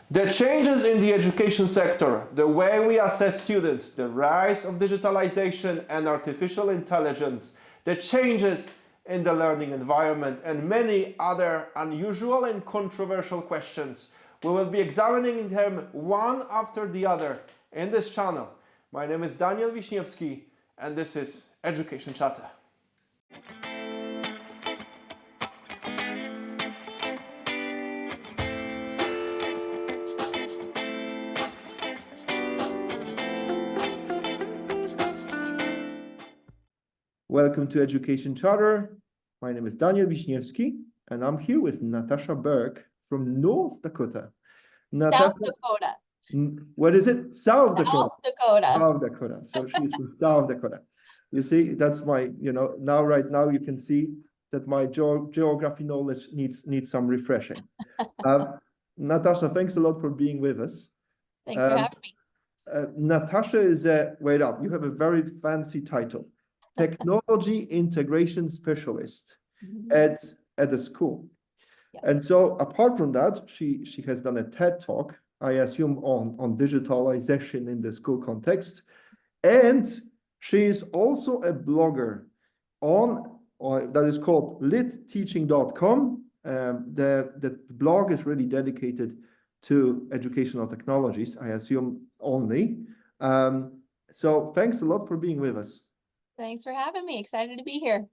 The changes in the education sector, the way we assess students, the rise of digitalization and artificial intelligence, the changes in the learning environment, and many other unusual and controversial questions. We will be examining them one after the other in this channel. My name is Daniel Wiśniewski, and this is Education Chapter. Welcome to Education Charter. My name is Daniel Wiśniewski, and I'm here with Natasha Berg from North Dakota. South Dakota. What is it? South Dakota. South Dakota. South Dakota. So she's from South Dakota. You see, that's my, right now you can see that my geography knowledge needs some refreshing. Natasha, thanks a lot for being with us. Thanks for having me. Natasha is wait up, you have a very fancy title. Technology Integration Specialist at a school. Yeah. And so apart from that, she has done a TED Talk, I assume on digitalization in the school context. And she is also a blogger on that is called litteaching.com. The blog is really dedicated to educational technologies, I assume only. So thanks a lot for being with us. Thanks for having me. Excited to be here.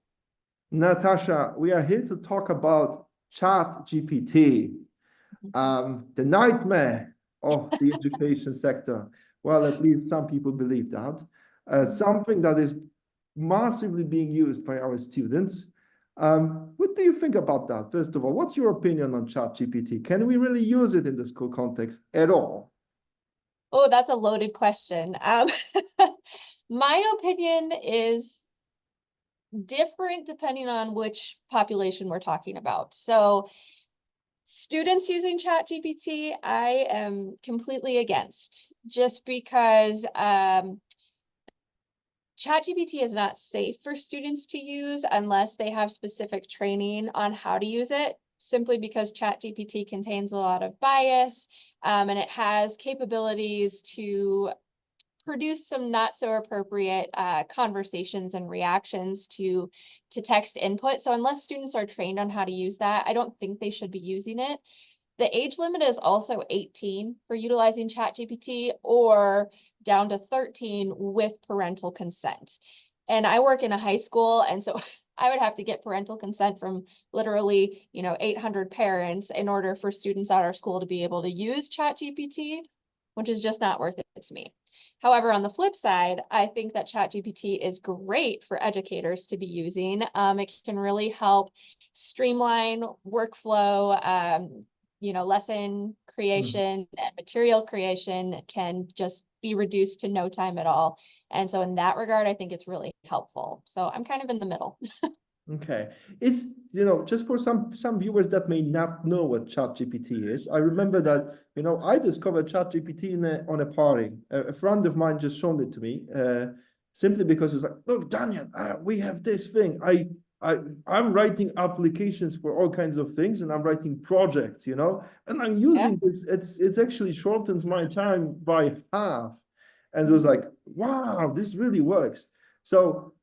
Natasha, we are here to talk about ChatGPT, the nightmare of the education sector. Well, at least some people believe that. Something that is massively being used by our students. What do you think about that? First of all, what's your opinion on ChatGPT? Can we really use it in the school context at all? Oh, that's a loaded question. My opinion is different depending on which population we're talking about. So students using ChatGPT, I am completely against, just because ChatGPT is not safe for students to use unless they have specific training on how to use it, simply because ChatGPT contains a lot of bias, and it has capabilities to produce some not so appropriate conversations and reactions to text input. So unless students are trained on how to use that, I don't think they should be using it. The age limit is also 18 for utilizing ChatGPT, or down to 13 with parental consent. And I work in a high school, and so I would have to get parental consent from literally, 800 parents in order for students at our school to be able to use ChatGPT, which is just not worth it to me. However, on the flip side, I think that ChatGPT is great for educators to be using. It can really help streamline workflow. Lesson creation and material creation can just be reduced to no time at all. And so in that regard, I think it's really helpful. So I'm kind of in the middle. Okay. It's, just for some viewers that may not know what ChatGPT is, I remember that, I discovered ChatGPT on a party. A friend of mine just showed it to me, simply because it's like, look, Daniel, we have this thing. I'm writing applications for all kinds of things, and I'm writing projects, and I'm using this. It's actually shortens my time by half. And it was like, wow, this really works. So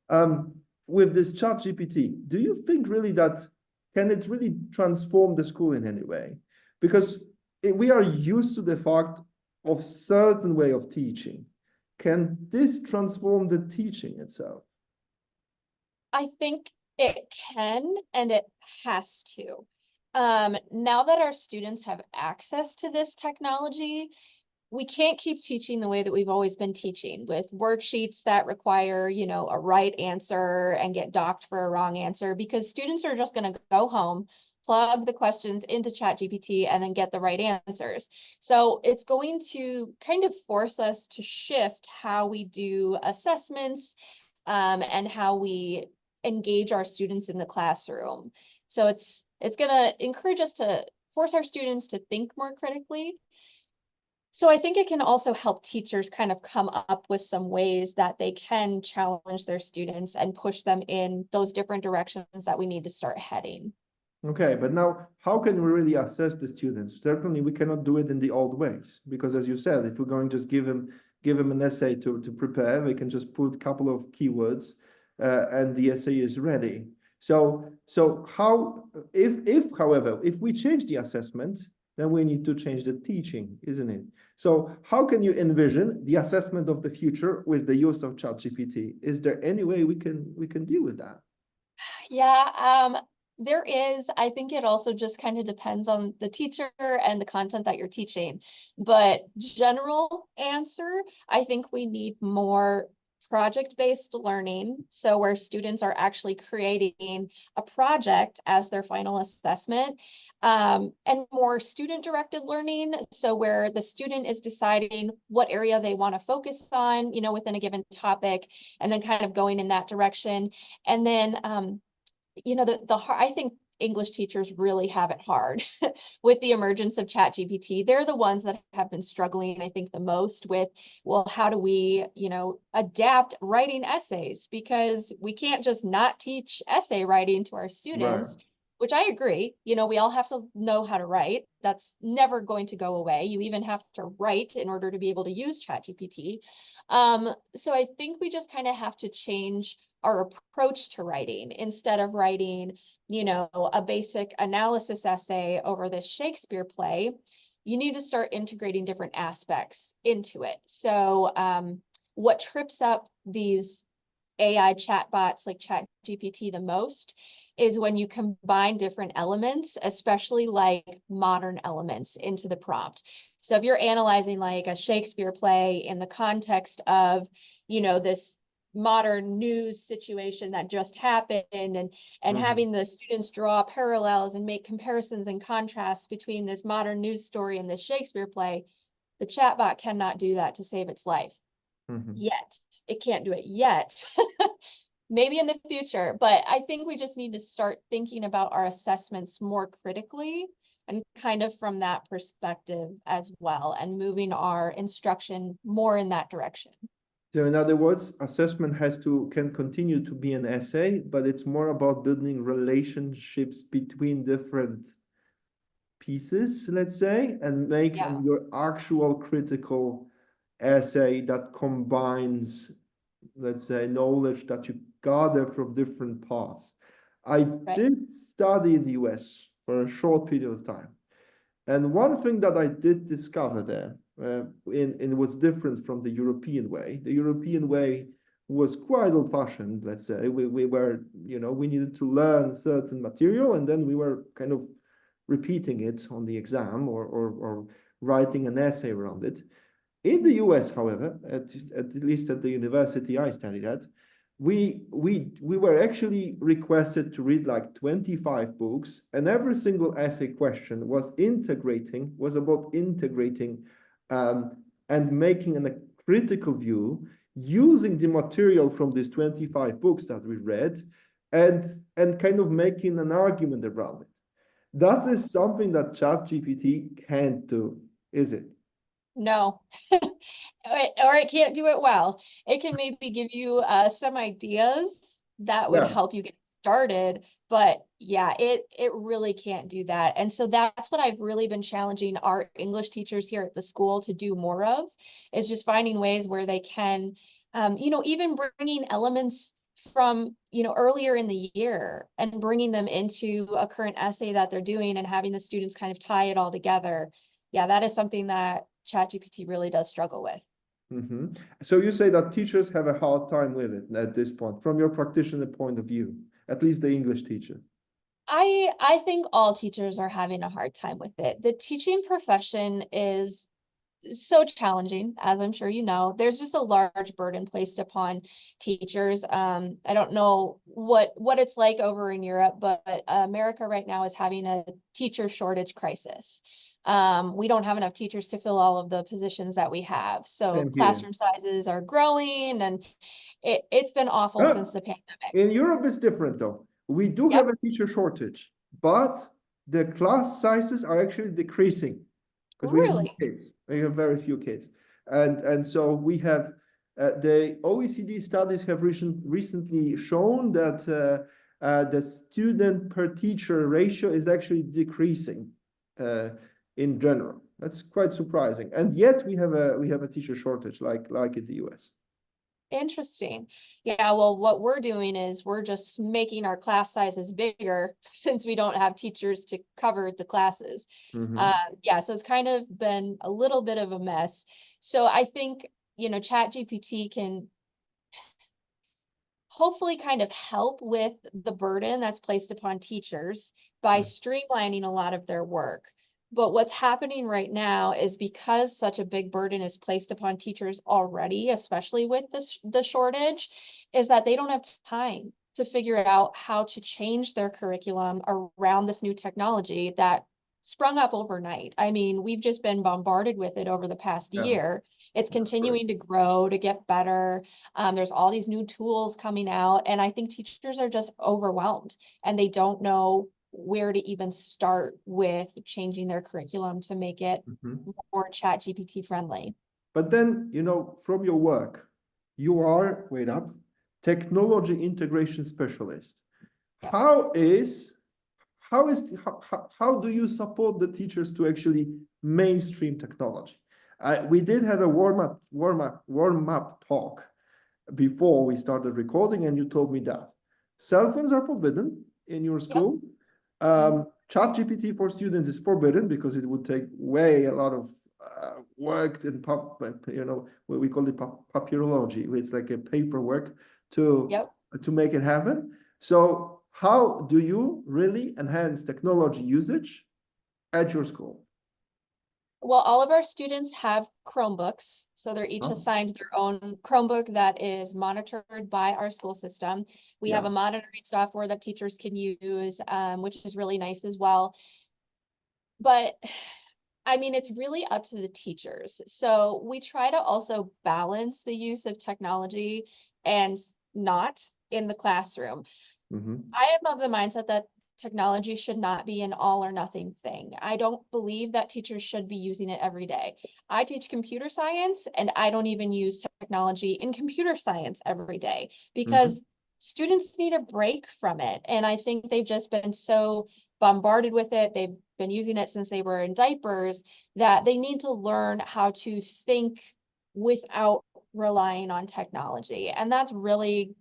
with this ChatGPT, do you think really that can it really transform the school in any way? Because we are used to the fact of certain way of teaching. Can this transform the teaching itself? I think it can, and it has to. Now that our students have access to this technology, we can't keep teaching the way that we've always been teaching, with worksheets that require, a right answer and get docked for a wrong answer, because students are just going to go home, plug the questions into ChatGPT, and then get the right answers. So it's going to kind of force us to shift how we do assessments, and how we engage our students in the classroom. So it's going to encourage us to force our students to think more critically. So I think it can also help teachers kind of come up with some ways that they can challenge their students and push them in those different directions that we need to start heading. Okay, but now how can we really assess the students? Certainly, we cannot do it in the old ways because, as you said, if we're going to just give them an essay to prepare, they can just put a couple of keywords, and the essay is ready. So how if however if we change the assessment, then we need to change the teaching, isn't it? So how can you envision the assessment of the future with the use of ChatGPT? Is there any way we can deal with that? Yeah, there is. I think it also just kind of depends on the teacher and the content that you're teaching. But general answer, I think we need more project-based learning. So where students are actually creating a project as their final assessment, and more student-directed learning. So where the student is deciding what area they want to focus on, within a given topic, and then kind of going in that direction. And then, I think English teachers really have it hard with the emergence of ChatGPT. They're the ones that have been struggling, I think, the most with, well, how do we, adapt writing essays? Because we can't just not teach essay writing to our Right. students, which I agree. We all have to know how to write. That's never going to go away. You even have to write in order to be able to use ChatGPT. So I think we just kind of have to change our approach to writing. Instead of writing, a basic analysis essay over this Shakespeare play, you need to start integrating different aspects into it. So what trips up these AI chatbots like ChatGPT the most is when you combine different elements, especially like modern elements, into the prompt. So if you're analyzing like a Shakespeare play in the context of, this modern news situation that just happened, and Mhm. having the students draw parallels and make comparisons and contrasts between this modern news story and this Shakespeare play, the chatbot cannot do that to save its life Mhm. yet. It can't do it yet. Maybe in the future, but I think we just need to start thinking about our assessments more critically and kind of from that perspective as well, and moving our instruction more in that direction. So in other words, assessment can continue to be an essay, but it's more about building relationships between different pieces, let's say, and make Yeah, your actual critical essay that combines, let's say, knowledge that you gather from different paths. I right. did study in the US for a short period of time. And one thing that I did discover there, in was different from the European way. The European way was quite old-fashioned, let's say. We were, we needed to learn certain material, and then we were kind of repeating it on the exam, or writing an essay around it. In the US, however, at least at the university I studied at, we were actually requested to read like 25 books, and every single essay question was about integrating, and making a critical view using the material from these 25 books that we read, and kind of making an argument around it. That is something that ChatGPT can't do, is it? No, or it can't do it well. It can maybe give you some ideas that would Yeah. help you get started, but yeah, it really can't do that. And so that's what I've really been challenging our English teachers here at the school to do more of, is just finding ways where they can, even bringing elements from, earlier in the year and bringing them into a current essay that they're doing and having the students kind of tie it all together. Yeah, that is something that ChatGPT really does struggle with. Mm-hmm. So you say that teachers have a hard time with it at this point, from your practitioner point of view, at least the English teacher. I think all teachers are having a hard time with it. The teaching profession is so challenging, as I'm sure you know. There's just a large burden placed upon teachers. I don't know what it's like over in Europe, but America right now is having a teacher shortage crisis. We don't have enough teachers to fill all of the positions that we have. So Same here. classroom sizes are growing, and it's been awful since Ah, the pandemic. in Europe, it's different though. We do have Yep. a teacher shortage, but the class sizes are actually decreasing because we have no Really? kids. We have very few kids, and so we have, the OECD studies have recently shown that, the student per teacher ratio is actually decreasing in general. That's quite surprising. And yet we have a teacher shortage like in the US. Interesting. Yeah, well, what we're doing is we're just making our class sizes bigger since we don't have teachers to cover the classes. Yeah, so it's kind of been a little bit of a mess. So I think, ChatGPT can hopefully kind of help with the burden that's placed upon teachers by streamlining a lot of their work. But what's happening right now is because such a big burden is placed upon teachers already, especially with the shortage, is that they don't have time to figure out how to change their curriculum around this new technology that sprung up overnight. I mean, we've just been bombarded with it over the past year. It's continuing to grow, to get better. There's all these new tools coming out, and I think teachers are just overwhelmed and they don't know where to even start with changing their curriculum to make it more ChatGPT friendly. But then, from your work, you are, wait up, technology integration specialist. Yeah. How do you support the teachers to actually mainstream technology? We did have a warm up talk before we started recording, and you told me that cell phones are forbidden in your school. ChatGPT for students is forbidden because it would take way a lot of work and what we call it papyrology. It's like a paperwork to make it happen. So how do you really enhance technology usage at your school? Well, all of our students have Chromebooks, so they're each assigned their own Chromebook that is monitored by our school system. We have a monitoring software that teachers can use, which is really nice as well. But I mean, it's really up to the teachers. So we try to also balance the use of technology and not in the classroom. I am of the mindset that technology should not be an all or nothing thing. I don't believe that teachers should be using it every day. I teach computer science and I don't even use technology in computer science every day because students need a break from it. And I think they've just been so bombarded with it. They've been using it since they were in diapers that they need to learn how to think without relying on technology. And that's really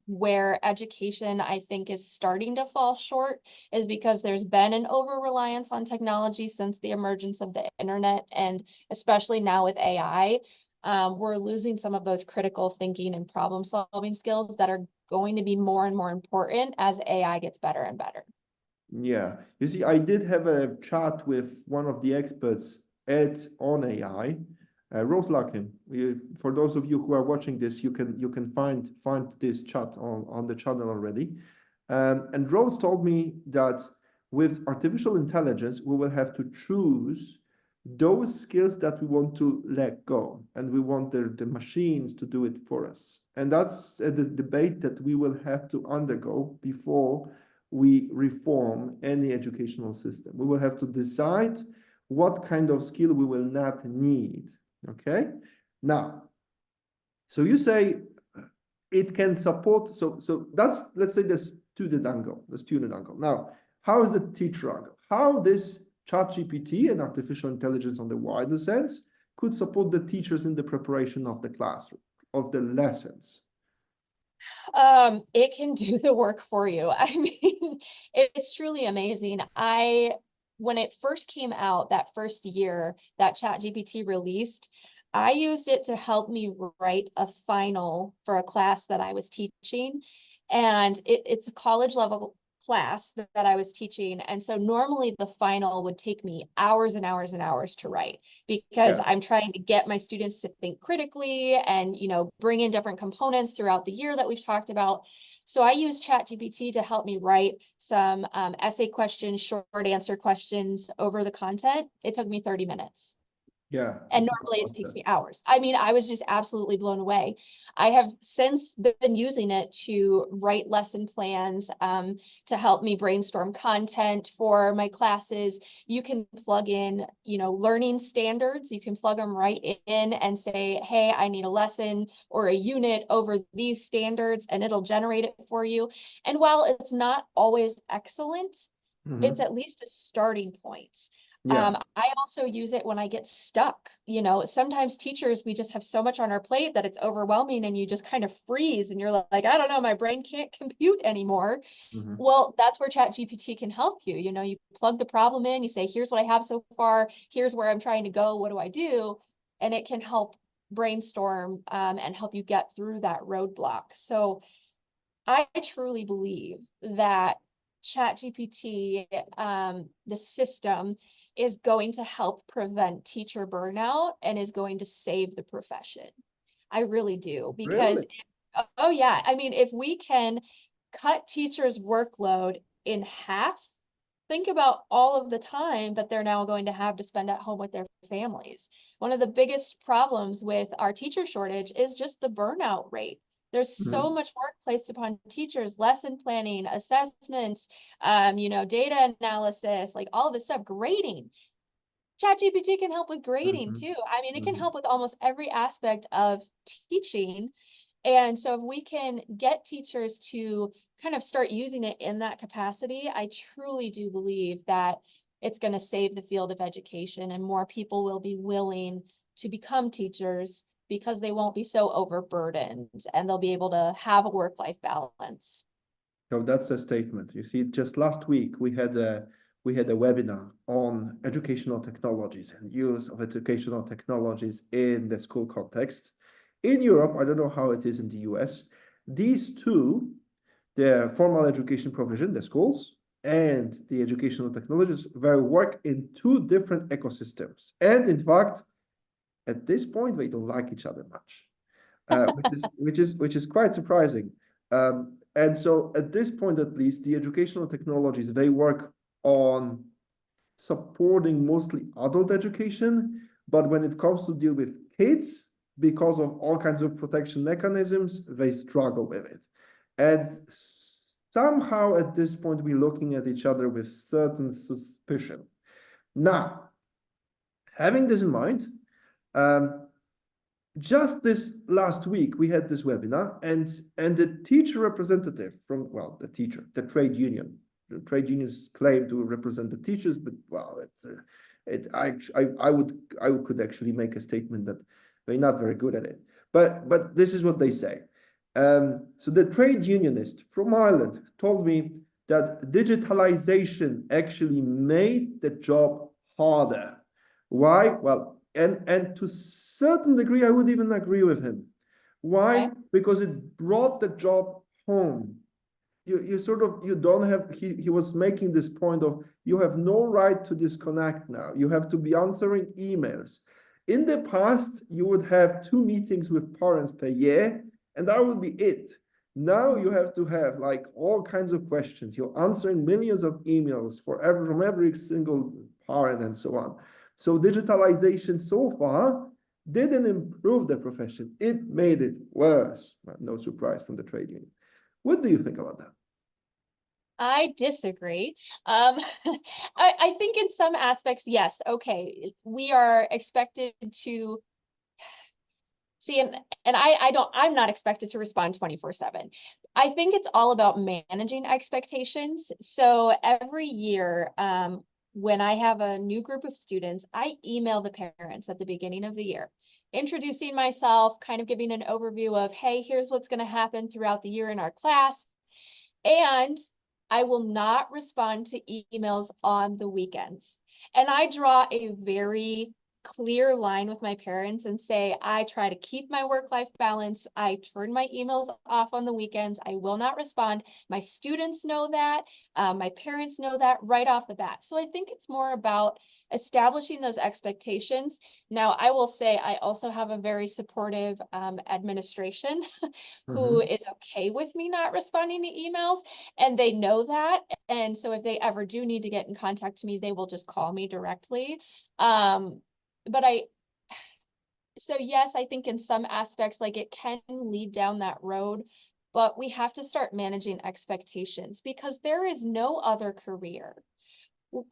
where education, I think, is starting to fall short, is because there's been an over-reliance on technology since the emergence of the internet, and especially now with AI, we're losing some of those critical thinking and problem-solving skills that are going to be more and more important as AI gets better and better. Yeah, you see, I did have a chat with one of the experts on AI, Rose Larkin. For those of you who are watching this, you can find this chat on the channel already. And Rose told me that with artificial intelligence, we will have to choose those skills that we want to let go, and we want the machines to do it for us. And that's the debate that we will have to undergo before we reform any educational system. We will have to decide what kind of skill we will not need. Okay. Now, so you say it can support. So that's, let's say, the student angle. Now, how is the teacher angle? How this ChatGPT and artificial intelligence on the wider sense could support the teachers in the preparation of the classroom, of the lessons? It can do the work for you. I mean, it's truly amazing. When it first came out, that first year that ChatGPT released, I used it to help me write a final for a class that I was teaching. And it's a college level class that I was teaching. And so normally the final would take me hours and hours and hours to write because I'm trying to get my students to think critically and, bring in different components throughout the year that we've talked about. So I use ChatGPT to help me write some essay questions, short answer questions over the content. It took me 30 minutes. Yeah. And It's normally it about takes that. me hours. I mean, I was just absolutely blown away. I have since been using it to write lesson plans, to help me brainstorm content for my classes. You can plug in, learning standards. You can plug them right in and say, hey, I need a lesson or a unit over these standards, and it'll generate it for you. And while it's not always excellent, it's Mhm. at least a starting point. Yeah. I also use it when I get stuck. Sometimes teachers, we just have so much on our plate that it's overwhelming and you just kind of freeze and you're like, I don't know, my brain can't compute anymore. Mhm. Well, that's where ChatGPT can help you. You plug the problem in, you say, here's what I have so far, here's where I'm trying to go, what do I do? And it can help brainstorm, and help you get through that roadblock. So I truly believe that ChatGPT, the system, is going to help prevent teacher burnout and is going to save the profession. I really do, because, Really? oh yeah, I mean, if we can cut teachers' workload in half, think about all of the time that they're now going to have to spend at home with their families. One of the biggest problems with our teacher shortage is just the burnout rate. There's so Mhm. much work placed upon teachers, lesson planning, assessments, data analysis, like all of this stuff, grading. ChatGPT can help with grading Mhm. too. I mean, it can Mhm. help with almost every aspect of teaching. And so if we can get teachers to kind of start using it in that capacity, I truly do believe that it's going to save the field of education and more people will be willing to become teachers because they won't be so overburdened and they'll be able to have a work-life balance. So that's a statement. You see, just last week we had a webinar on educational technologies and use of educational technologies in the school context. In Europe, I don't know how it is in the US. These two, the formal education provision, the schools, and the educational technologies, they work in two different ecosystems. And in fact, at this point, they don't like each other much, which is quite surprising. And so at this point, at least, the educational technologies, they work on supporting mostly adult education, but when it comes to deal with kids, because of all kinds of protection mechanisms, they struggle with it. And somehow at this point, we're looking at each other with certain suspicion. Now, having this in mind, um, just this last week we had this webinar, and the teacher representative from, well, the trade union, the trade unions claim to represent the teachers, but well, I could actually make a statement that they're not very good at it, but this is what they say. So the trade unionist from Ireland told me that digitalization actually made the job harder. Why? Well, and to certain degree, I would even agree with him. Why? Okay. Because it brought the job home. You sort of, you don't have, he was making this point of, you have no right to disconnect now. You have to be answering emails. In the past, you would have 2 meetings with parents per year, and that would be it. Now you have to have like all kinds of questions. You're answering millions of emails from every single parent and so on. So digitalization so far didn't improve the profession. It made it worse. No surprise from the trade union. What do you think about that? I disagree. Um, I think in some aspects, yes, okay, we are expected to see, and I'm not expected to respond 24/7. I think it's all about managing expectations. So every year, when I have a new group of students, I email the parents at the beginning of the year, introducing myself, kind of giving an overview of, hey, here's what's going to happen throughout the year in our class. And I will not respond to emails on the weekends. And I draw a very clear line with my parents and say, I try to keep my work-life balance. I turn my emails off on the weekends. I will not respond. My students know that. My parents know that right off the bat. So I think it's more about establishing those expectations. Now, I will say I also have a very supportive administration who Mhm. is okay with me not responding to emails, and they know that. And so if they ever do need to get in contact to me, they will just call me directly. But So yes, I think in some aspects, like it can lead down that road, but we have to start managing expectations because there is no other career.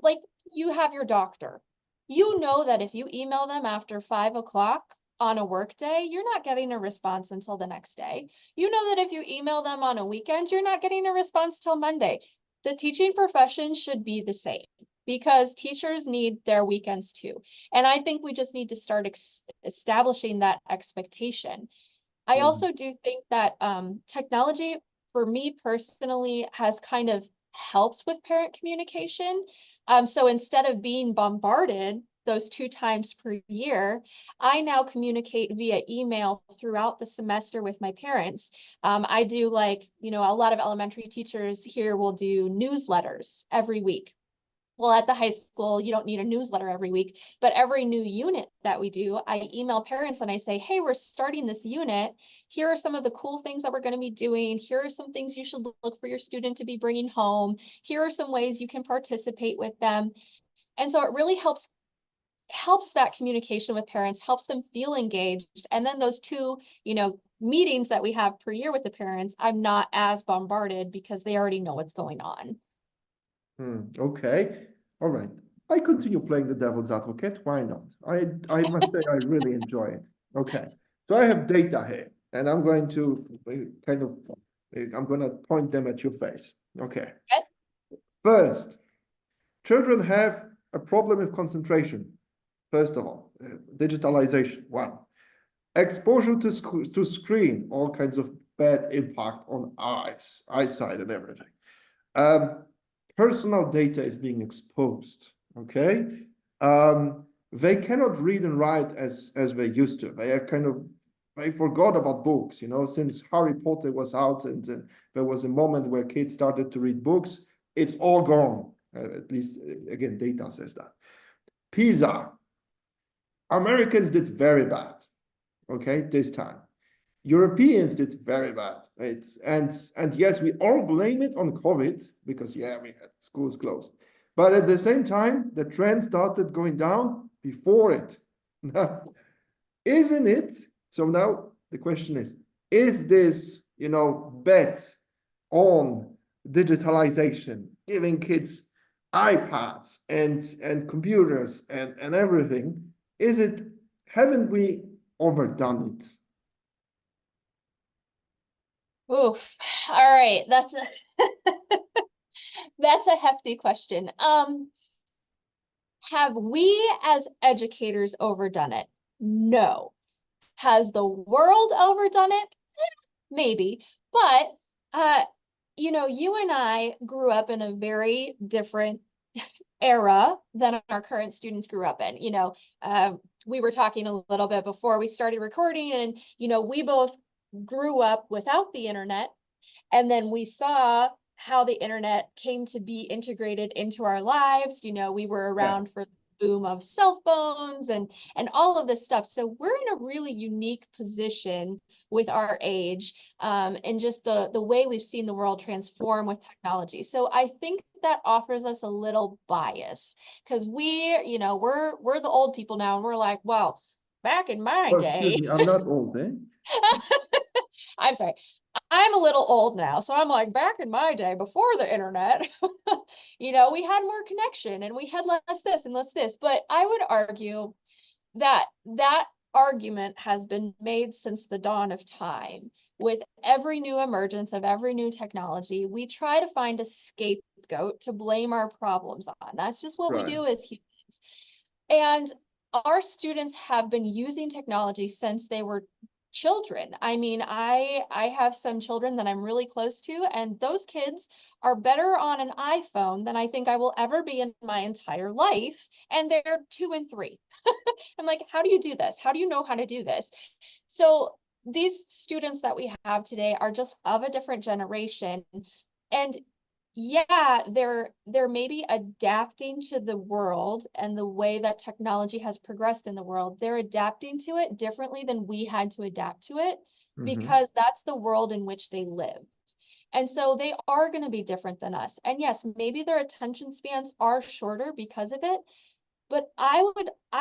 Like you have your doctor. You know that if you email them after 5 o'clock on a work day, you're not getting a response until the next day. You know that if you email them on a weekend, you're not getting a response till Monday. The teaching profession should be the same because teachers need their weekends too. And I think we just need to start establishing that expectation. I Mhm. also do think that technology, for me personally, has kind of helped with parent communication. So instead of being bombarded those 2 times per year, I now communicate via email throughout the semester with my parents. I do like, a lot of elementary teachers here will do newsletters every week. Well, at the high school, you don't need a newsletter every week, but every new unit that we do, I email parents and I say, hey, we're starting this unit. Here are some of the cool things that we're going to be doing. Here are some things you should look for your student to be bringing home. Here are some ways you can participate with them. And so it really helps that communication with parents, helps them feel engaged. And then those two, meetings that we have per year with the parents, I'm not as bombarded because they already know what's going on. Okay. All right. I continue playing the devil's advocate. Why not? I must say I really enjoy it. Okay. So I have data here, and I'm going to I'm going to point them at your face. Okay. Okay. First, children have a problem with concentration. First of all, digitalization, one. Exposure to screen, all kinds of bad impact on eyesight and everything. Um, Personal data is being exposed. Okay, they cannot read and write as they used to. They forgot about books. Since Harry Potter was out and there was a moment where kids started to read books, it's all gone. At least again, data says that. PISA, Americans did very bad. Okay, this time. Europeans did very bad. And yes, we all blame it on COVID because yeah, we had schools closed. But at the same time, the trend started going down before it. Isn't it? So now the question is this, bet on digitalization, giving kids iPads and computers and everything, haven't we overdone it? Oof. All right. That's a hefty question. Have we as educators overdone it? No. Has the world overdone it? Maybe. But you and I grew up in a very different era than our current students grew up in. We were talking a little bit before we started recording, and we both grew up without the internet. And then we saw how the internet came to be integrated into our lives. We were Yeah. around for the boom of cell phones and all of this stuff. So we're in a really unique position with our age, and just the way we've seen the world transform with technology. So I think that offers us a little bias because we're the old people now, and we're like, well, back in my Oh, excuse day. me, I'm not old, eh? I'm sorry. I'm a little old now, so I'm like, back in my day, before the internet, we had more connection and we had less this and less this. But I would argue that that argument has been made since the dawn of time. With every new emergence of every new technology, we try to find a scapegoat to blame our problems on. That's just what we Right. do as humans. And our students have been using technology since they were children. I mean, I have some children that I'm really close to, and those kids are better on an iPhone than I think I will ever be in my entire life, and they're 2 and 3. I'm like, how do you do this? How do you know how to do this? So these students that we have today are just of a different generation. And yeah, they're maybe adapting to the world and the way that technology has progressed in the world. They're adapting to it differently than we had to adapt to it Mm-hmm. because that's the world in which they live. And so they are going to be different than us. And yes, maybe their attention spans are shorter because of it, but I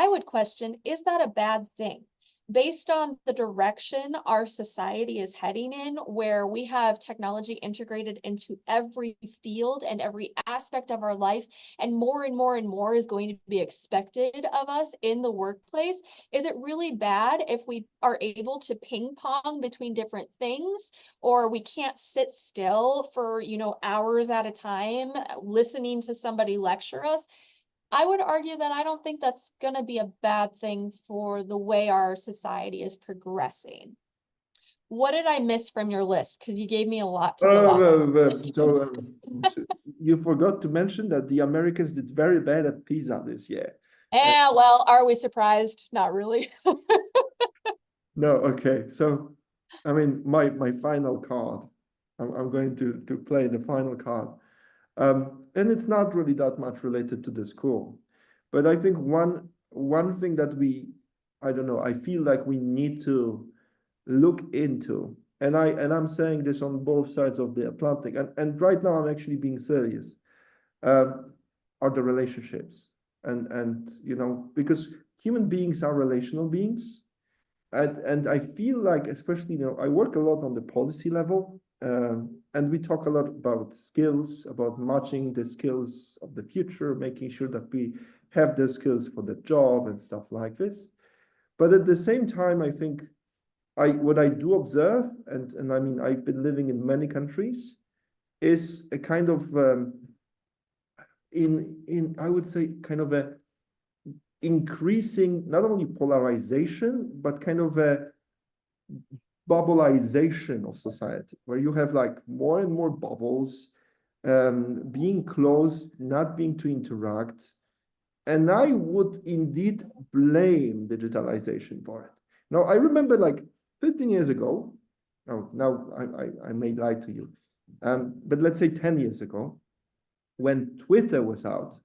would question, is that a bad thing? based on the direction our society is heading in, where we have technology integrated into every field and every aspect of our life, and more and more and more is going to be expected of us in the workplace, is it really bad if we are able to ping pong between different things, or we can't sit still for, hours at a time listening to somebody lecture us? I would argue that I don't think that's going to be a bad thing for the way our society is progressing. What did I miss from your list? Because you gave me a lot to go off. So you forgot to mention that the Americans did very bad at PISA this year. Yeah, well, are we surprised? Not really. No, okay. So, I mean, my final card. I'm going to play the final card. And it's not really that much related to the school. But I think one thing that I don't know, I feel like we need to look into, and I'm saying this on both sides of the Atlantic, and right now I'm actually being serious, are the relationships. And because human beings are relational beings. And I feel like, especially, I work a lot on the policy level, and we talk a lot about skills, about matching the skills of the future, making sure that we have the skills for the job and stuff like this. But at the same time, I think what I do observe, and I mean, I've been living in many countries, is a kind of I would say kind of a increasing not only polarization, but kind of a bubbleization of society, where you have like more and more bubbles, being closed, not being to interact. And I would indeed blame digitalization for it. Now, I remember like 15 years ago, now I may lie to you, but let's say 10 years ago, when Twitter was out,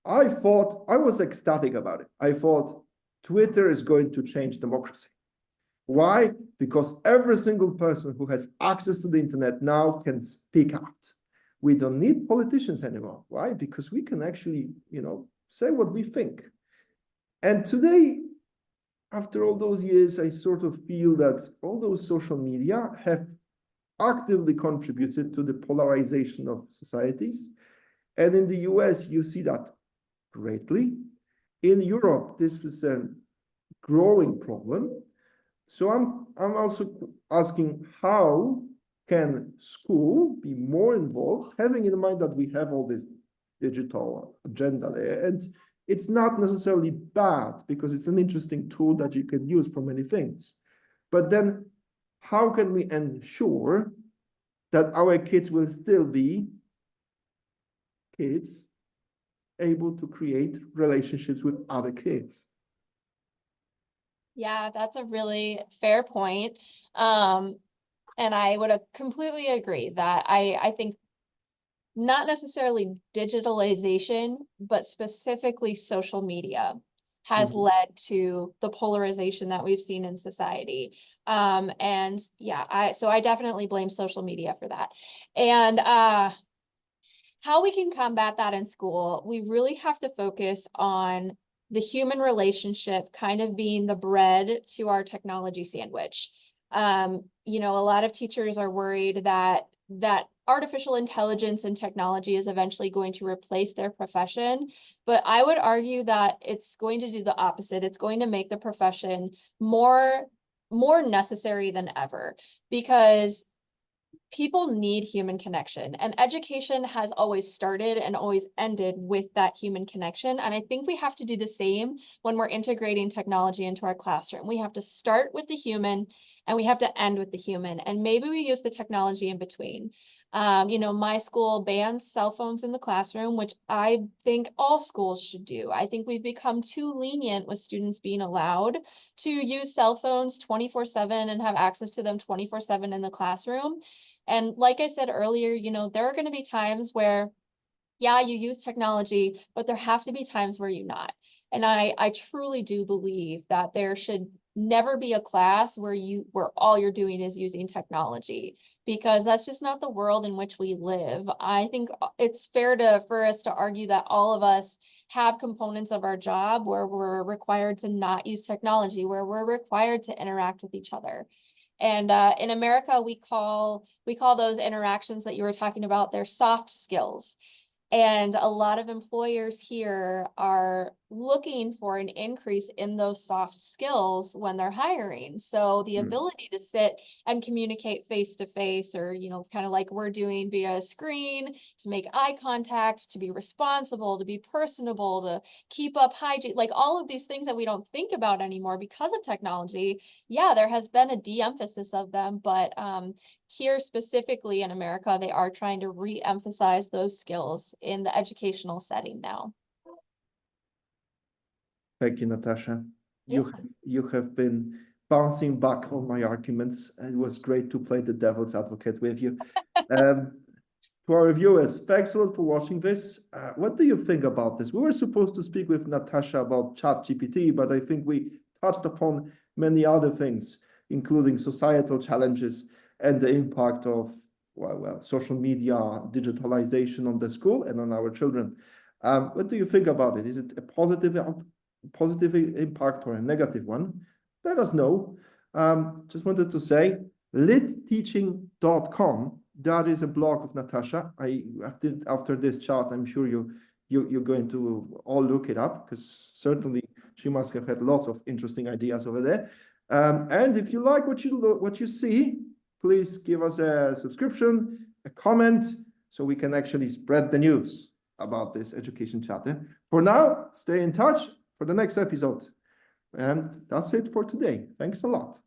I was ecstatic about it. I thought Twitter is going to change democracy. Why? Because every single person who has access to the internet now can speak out. We don't need politicians anymore. Why? Because we can actually, say what we think. And today, after all those years, I sort of feel that all those social media have actively contributed to the polarization of societies. And in the US, you see that greatly. In Europe, this was a growing problem. So I'm also asking, how can school be more involved, having in mind that we have all this digital agenda there, and it's not necessarily bad because it's an interesting tool that you can use for many things. But then how can we ensure that our kids will still be kids able to create relationships with other kids? Yeah, that's a really fair point. And I would completely agree that I think not necessarily digitalization, but specifically social media has led to the polarization that we've seen in society. And yeah, so I definitely blame social media for that. And how we can combat that in school, we really have to focus on the human relationship kind of being the bread to our technology sandwich. A lot of teachers are worried that artificial intelligence and technology is eventually going to replace their profession. But I would argue that it's going to do the opposite. It's going to make the profession more necessary than ever, because people need human connection, and education has always started and always ended with that human connection. And I think we have to do the same when we're integrating technology into our classroom. We have to start with the human and we have to end with the human. And maybe we use the technology in between. My school bans cell phones in the classroom, which I think all schools should do. I think we've become too lenient with students being allowed to use cell phones 24/7 and have access to them 24/7 in the classroom. And like I said earlier, there are going to be times where, yeah, you use technology, but there have to be times where you're not. And I truly do believe that there should never be a class where all you're doing is using technology, because that's just not the world in which we live. I think it's fair for us to argue that all of us have components of our job where we're required to not use technology, where we're required to interact with each other. And in America, we call those interactions that you were talking about, they're soft skills. And a lot of employers here are looking for an increase in those soft skills when they're hiring. So the ability to sit and communicate face to face, or, kind of like we're doing via a screen, to make eye contact, to be responsible, to be personable, to keep up hygiene, like all of these things that we don't think about anymore because of technology. Yeah, there has been a de-emphasis of them, but here specifically in America, they are trying to re-emphasize those skills in the educational setting now. Thank you, Natasha. Yeah. You have been bouncing back on my arguments, and it was great to play the devil's advocate with you. To our viewers, thanks a lot for watching this. What do you think about this? We were supposed to speak with Natasha about ChatGPT, but I think we touched upon many other things, including societal challenges and the impact of social media, digitalization on the school and on our children. What do you think about it? Is it a positive impact or a negative one? Let us know. Just wanted to say, litteaching.com. That is a blog of Natasha. After this chat, I'm sure you're going to all look it up, because certainly she must have had lots of interesting ideas over there. And if you like what you see, please give us a subscription, a comment, so we can actually spread the news about this education chapter. For now, stay in touch for the next episode. And that's it for today. Thanks a lot.